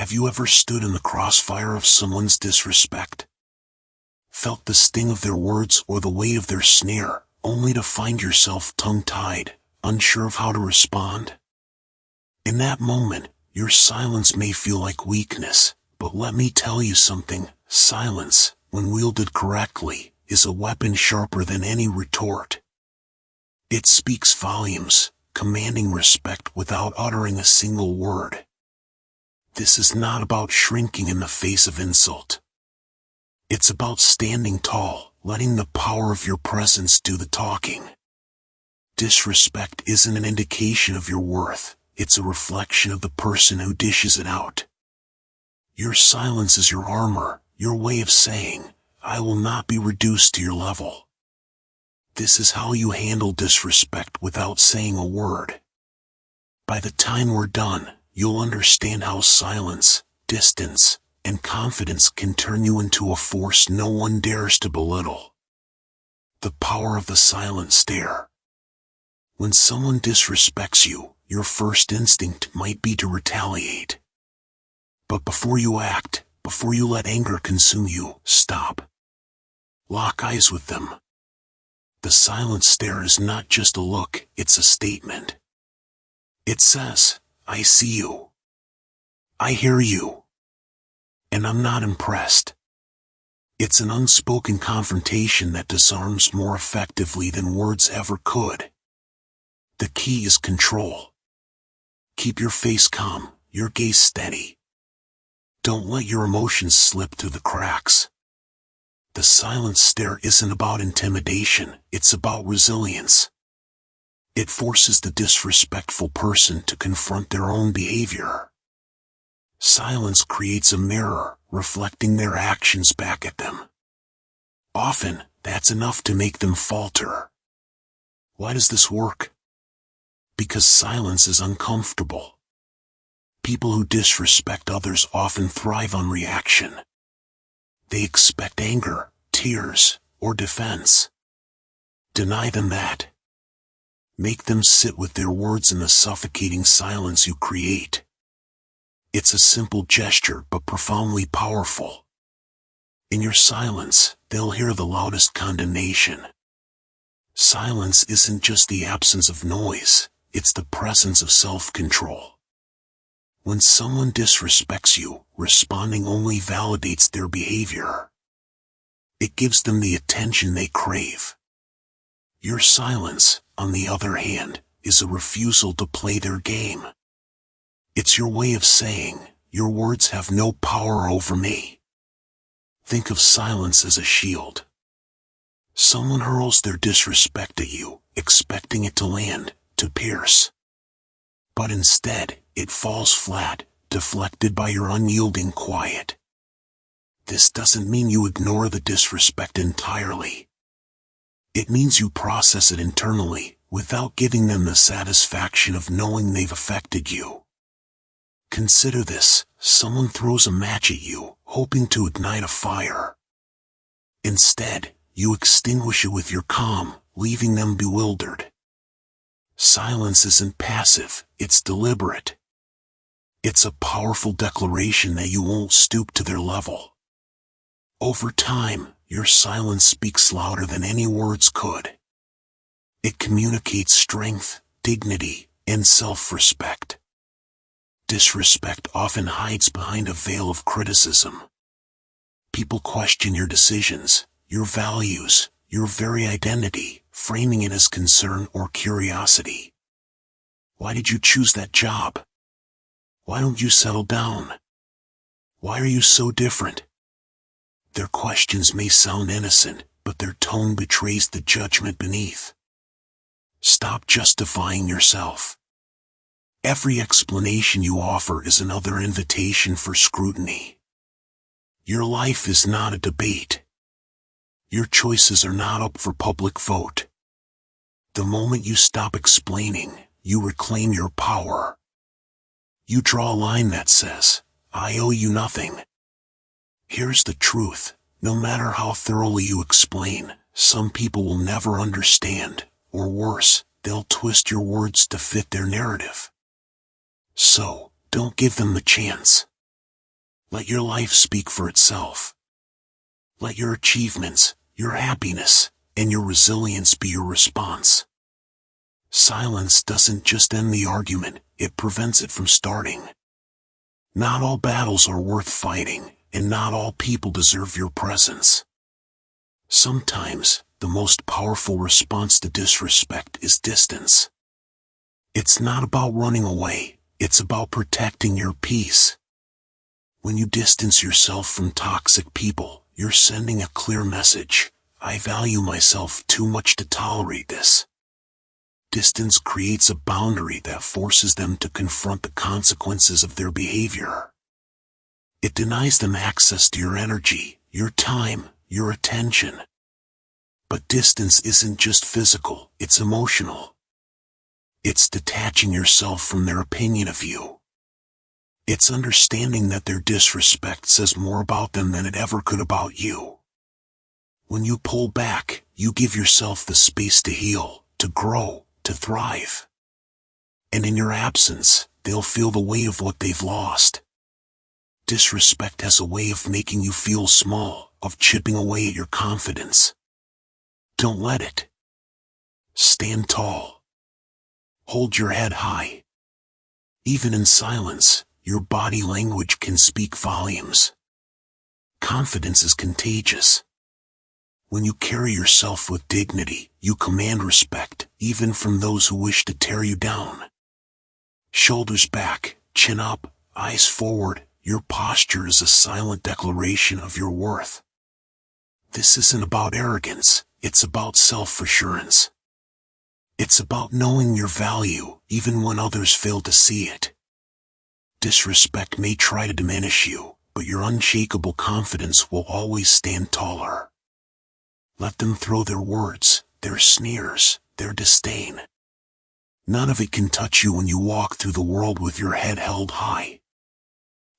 Have you ever stood in the crossfire of someone's disrespect? Felt the sting of their words or the weight of their sneer, only to find yourself tongue-tied, unsure of how to respond? In that moment, your silence may feel like weakness, but let me tell you something. Silence, when wielded correctly, is a weapon sharper than any retort. It speaks volumes, commanding respect without uttering a single word. This is not about shrinking in the face of insult. It's about standing tall, letting the power of your presence do the talking. Disrespect isn't an indication of your worth, it's a reflection of the person who dishes it out. Your silence is your armor, your way of saying, I will not be reduced to your level. This is how you handle disrespect without saying a word. By the time we're done, you'll understand how silence, distance, and confidence can turn you into a force no one dares to belittle. The power of the silent stare. When someone disrespects you, your first instinct might be to retaliate. But before you act, before you let anger consume you, stop. Lock eyes with them. The silent stare is not just a look, it's a statement. It says, I see you. I hear you. And I'm not impressed. It's an unspoken confrontation that disarms more effectively than words ever could. The key is control. Keep your face calm, your gaze steady. Don't let your emotions slip through the cracks. The silent stare isn't about intimidation, it's about resilience. It forces the disrespectful person to confront their own behavior. Silence creates a mirror, reflecting their actions back at them. Often, that's enough to make them falter. Why does this work? Because silence is uncomfortable. People who disrespect others often thrive on reaction. They expect anger, tears, or defense. Deny them that. Make them sit with their words in the suffocating silence you create. It's a simple gesture but profoundly powerful. In your silence, they'll hear the loudest condemnation. Silence isn't just the absence of noise, it's the presence of self-control. When someone disrespects you, responding only validates their behavior. It gives them the attention they crave. Your silence, on the other hand, is a refusal to play their game. It's your way of saying, your words have no power over me. Think of silence as a shield. Someone hurls their disrespect at you, expecting it to land, to pierce. But instead, it falls flat, deflected by your unyielding quiet. This doesn't mean you ignore the disrespect entirely. It means you process it internally, without giving them the satisfaction of knowing they've affected you. Consider this, someone throws a match at you, hoping to ignite a fire. Instead, you extinguish it with your calm, leaving them bewildered. Silence isn't passive, it's deliberate. It's a powerful declaration that you won't stoop to their level. Over time, your silence speaks louder than any words could. It communicates strength, dignity, and self-respect. Disrespect often hides behind a veil of criticism. People question your decisions, your values, your very identity, framing it as concern or curiosity. Why did you choose that job? Why don't you settle down? Why are you so different? Their questions may sound innocent, but their tone betrays the judgment beneath. Stop justifying yourself. Every explanation you offer is another invitation for scrutiny. Your life is not a debate. Your choices are not up for public vote. The moment you stop explaining, you reclaim your power. You draw a line that says, I owe you nothing. Here's the truth, no matter how thoroughly you explain, some people will never understand, or worse, they'll twist your words to fit their narrative. So, don't give them the chance. Let your life speak for itself. Let your achievements, your happiness, and your resilience be your response. Silence doesn't just end the argument, it prevents it from starting. Not all battles are worth fighting, and not all people deserve your presence. Sometimes, the most powerful response to disrespect is distance. It's not about running away, it's about protecting your peace. When you distance yourself from toxic people, you're sending a clear message. I value myself too much to tolerate this. Distance creates a boundary that forces them to confront the consequences of their behavior. It denies them access to your energy, your time, your attention. But distance isn't just physical, it's emotional. It's detaching yourself from their opinion of you. It's understanding that their disrespect says more about them than it ever could about you. When you pull back, you give yourself the space to heal, to grow, to thrive. And in your absence, they'll feel the weight of what they've lost. Disrespect has a way of making you feel small, of chipping away at your confidence. Don't let it. Stand tall. Hold your head high. Even in silence, your body language can speak volumes. Confidence is contagious. When you carry yourself with dignity, you command respect, even from those who wish to tear you down. Shoulders back, chin up, eyes forward, your posture is a silent declaration of your worth. This isn't about arrogance, it's about self-assurance. It's about knowing your value, even when others fail to see it. Disrespect may try to diminish you, but your unshakable confidence will always stand taller. Let them throw their words, their sneers, their disdain. None of it can touch you when you walk through the world with your head held high.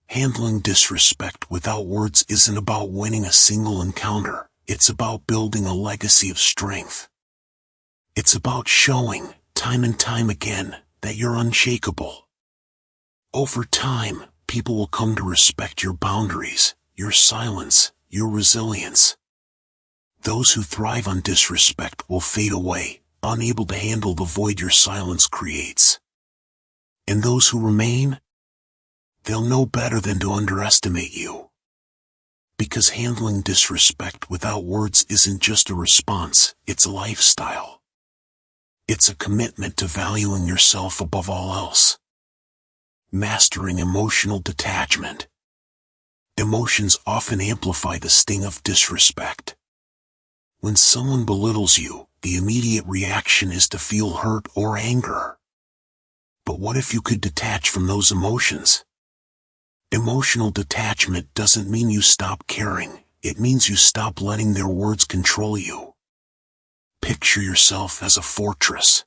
Handling disrespect without words isn't about winning a single encounter, it's about building a legacy of strength. It's about showing, time and time again, that you're unshakable. Over time, people will come to respect your boundaries, your silence, your resilience. Those who thrive on disrespect will fade away, unable to handle the void your silence creates. And those who remain? They'll know better than to underestimate you. Because handling disrespect without words isn't just a response, it's a lifestyle. It's a commitment to valuing yourself above all else. Mastering emotional detachment. Emotions often amplify the sting of disrespect. When someone belittles you, the immediate reaction is to feel hurt or anger. But what if you could detach from those emotions? Emotional detachment doesn't mean you stop caring, it means you stop letting their words control you. Picture yourself as a fortress.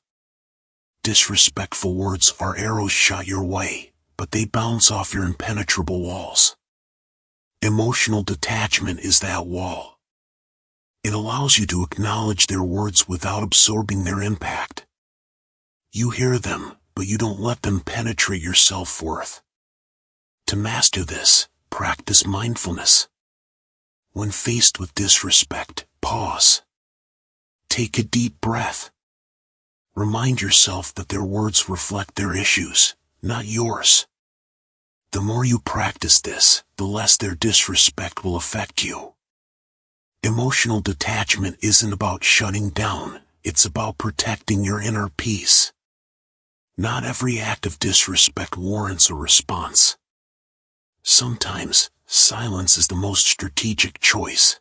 Disrespectful words are arrows shot your way, but they bounce off your impenetrable walls. Emotional detachment is that wall. It allows you to acknowledge their words without absorbing their impact. You hear them, but you don't let them penetrate your self-worth. To master this, practice mindfulness. When faced with disrespect, pause. Take a deep breath. Remind yourself that their words reflect their issues, not yours. The more you practice this, the less their disrespect will affect you. Emotional detachment isn't about shutting down, it's about protecting your inner peace. Not every act of disrespect warrants a response. Sometimes, silence is the most strategic choice.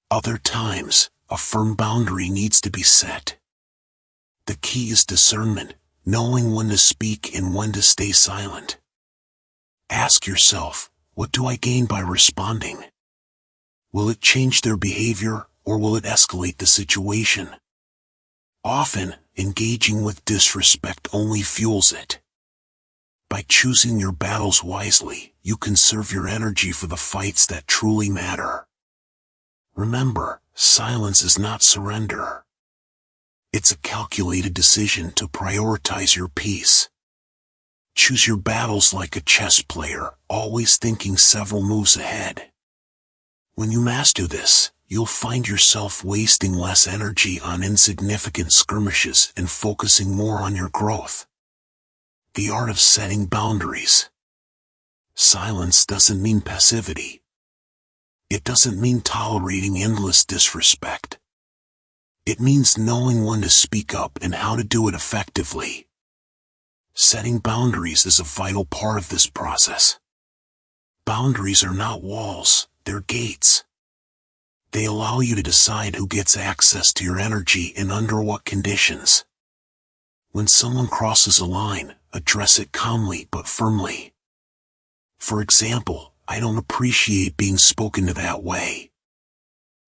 Other times, a firm boundary needs to be set. The key is discernment, knowing when to speak and when to stay silent. Ask yourself, what do I gain by responding? Will it change their behavior, or will it escalate the situation? Often, engaging with disrespect only fuels it. By choosing your battles wisely, you conserve your energy for the fights that truly matter. Remember, silence is not surrender. It's a calculated decision to prioritize your peace. Choose your battles like a chess player, always thinking several moves ahead. When you master this, you'll find yourself wasting less energy on insignificant skirmishes and focusing more on your growth. The art of setting boundaries. Silence doesn't mean passivity. It doesn't mean tolerating endless disrespect. It means knowing when to speak up and how to do it effectively. Setting boundaries is a vital part of this process. Boundaries are not walls, they're gates. They allow you to decide who gets access to your energy and under what conditions. When someone crosses a line, address it calmly but firmly. For example, I don't appreciate being spoken to that way.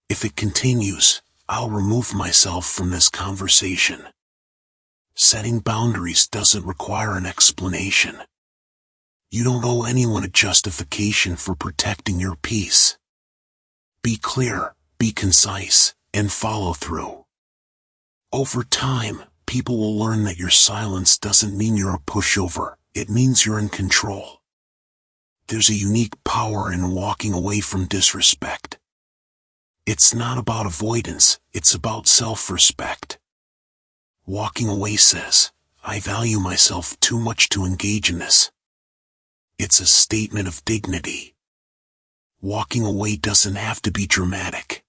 If it continues, I'll remove myself from this conversation. Setting boundaries doesn't require an explanation. You don't owe anyone a justification for protecting your peace. Be clear, be concise, and follow through. Over time, people will learn that your silence doesn't mean you're a pushover, it means you're in control. There's a unique power in walking away from disrespect. It's not about avoidance, it's about self-respect. Walking away says, I value myself too much to engage in this. It's a statement of dignity. Walking away doesn't have to be dramatic.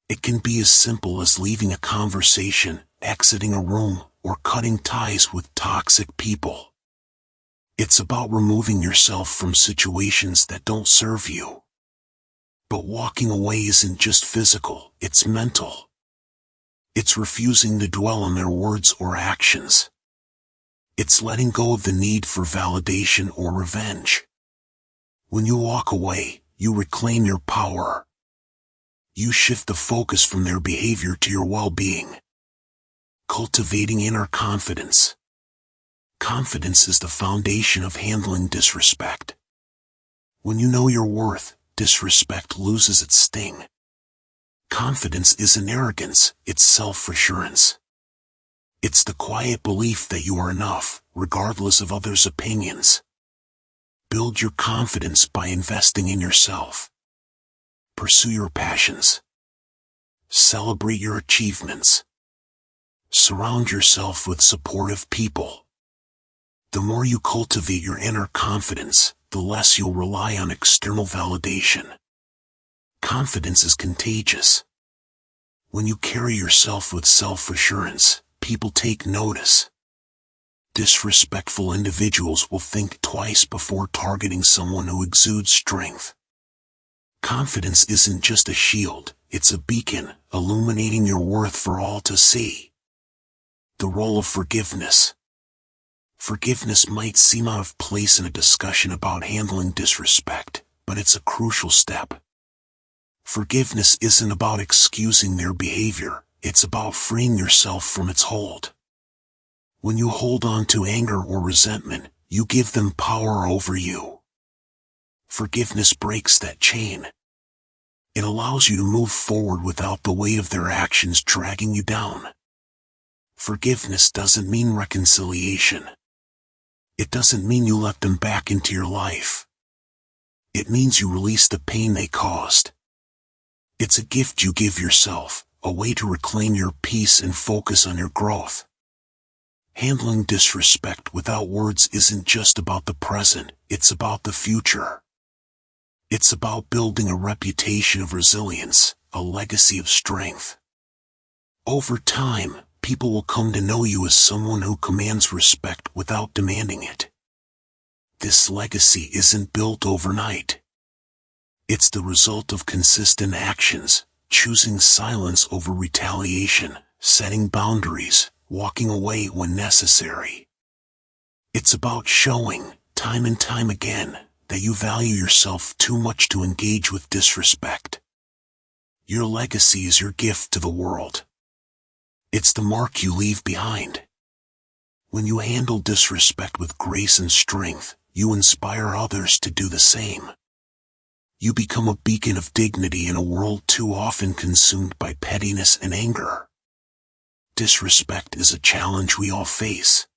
It can be as simple as leaving a conversation, exiting a room, or cutting ties with toxic people. It's about removing yourself from situations that don't serve you. But walking away isn't just physical, it's mental. It's refusing to dwell on their words or actions. It's letting go of the need for validation or revenge. When you walk away, you reclaim your power. You shift the focus from their behavior to your well-being. Cultivating inner confidence. Confidence is the foundation of handling disrespect. When you know your worth, disrespect loses its sting. Confidence isn't arrogance, it's self-assurance. It's the quiet belief that you are enough, regardless of others' opinions. Build your confidence by investing in yourself. Pursue your passions. Celebrate your achievements. Surround yourself with supportive people. The more you cultivate your inner confidence, the less you'll rely on external validation. Confidence is contagious. When you carry yourself with self-assurance, people take notice. Disrespectful individuals will think twice before targeting someone who exudes strength. Confidence isn't just a shield, it's a beacon, illuminating your worth for all to see. The role of forgiveness. Forgiveness might seem out of place in a discussion about handling disrespect, but it's a crucial step. Forgiveness isn't about excusing their behavior, it's about freeing yourself from its hold. When you hold on to anger or resentment, you give them power over you. Forgiveness breaks that chain. It allows you to move forward without the weight of their actions dragging you down. Forgiveness doesn't mean reconciliation. It doesn't mean you let them back into your life. It means you release the pain they caused. It's a gift you give yourself, a way to reclaim your peace and focus on your growth. Handling disrespect without words isn't just about the present, it's about the future. It's about building a reputation of resilience, a legacy of strength. Over time, people will come to know you as someone who commands respect without demanding it. This legacy isn't built overnight. It's the result of consistent actions, choosing silence over retaliation, setting boundaries, walking away when necessary. It's about showing, time and time again, that you value yourself too much to engage with disrespect. Your legacy is your gift to the world. It's the mark you leave behind. When you handle disrespect with grace and strength, you inspire others to do the same. You become a beacon of dignity in a world too often consumed by pettiness and anger. Disrespect is a challenge we all face.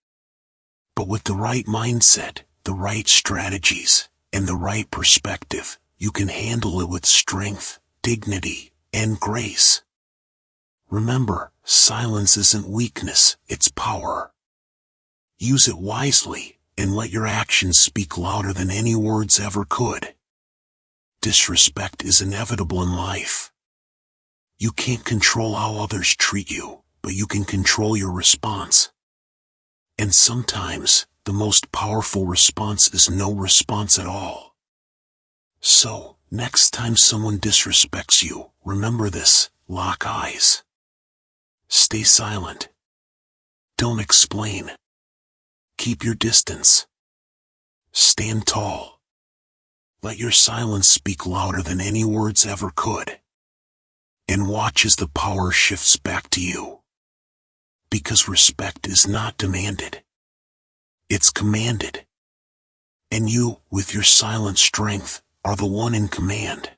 But with the right mindset, the right strategies, and the right perspective, you can handle it with strength, dignity, and grace. Remember, silence isn't weakness, it's power. Use it wisely, and let your actions speak louder than any words ever could. Disrespect is inevitable in life. You can't control how others treat you, but you can control your response. And sometimes, the most powerful response is no response at all. So, next time someone disrespects you, remember this: lock eyes. Stay silent. Don't explain. Keep your distance. Stand tall. Let your silence speak louder than any words ever could. And watch as the power shifts back to you. Because respect is not demanded. It's commanded. And you, with your silent strength, are the one in command.